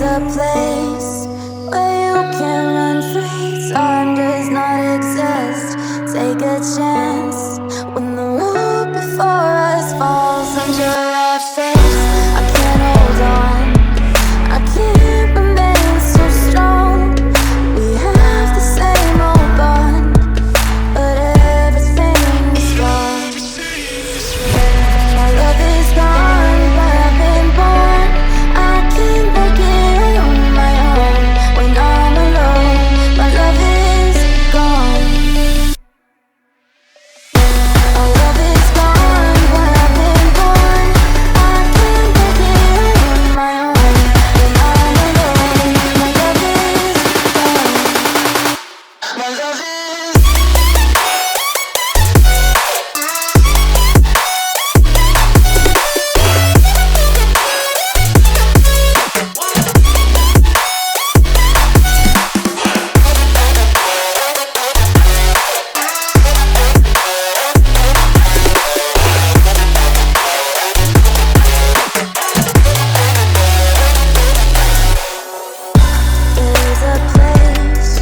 a place where you can run free. Time does not exist. Take a chance when the road before us falls under our face. I can't hold on, I can't remain so strong. We have the same old bond, but everything is gone. My love is gone, but I've been born. I can't make it on my own when I'm alone. My love is gone. My love is gone, but I've been born. I can't make it on my own when I'm alone. My love is gone. My love is There's a place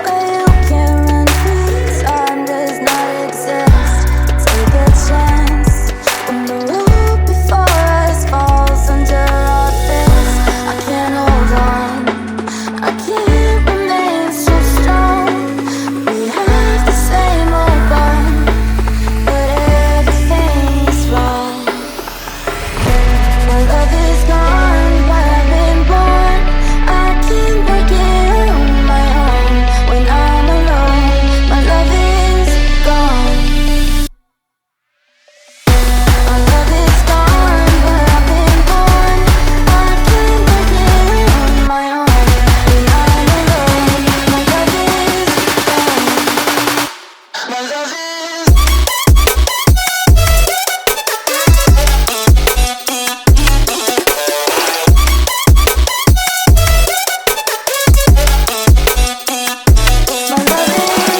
where you can run free. Time does not exist. Take a chance when the road before us falls under our face. I can't hold on, I can't remain so strong. We have the same old bond, but everything's wrong. My love is gone, but I've been born. I can't make it on my own when I'm alone. My love is gone. My love is gone, but I've been born. I can't make it on my own when I'm alone. My love is gone. My love is My love is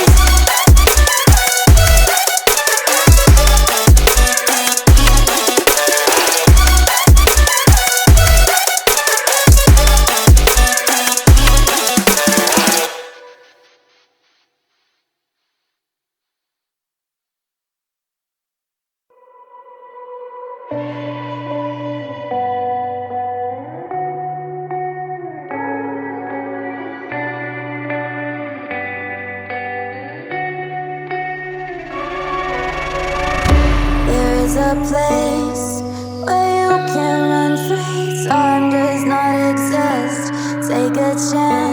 There is a place where you can run free. Time does not exist. Take a chance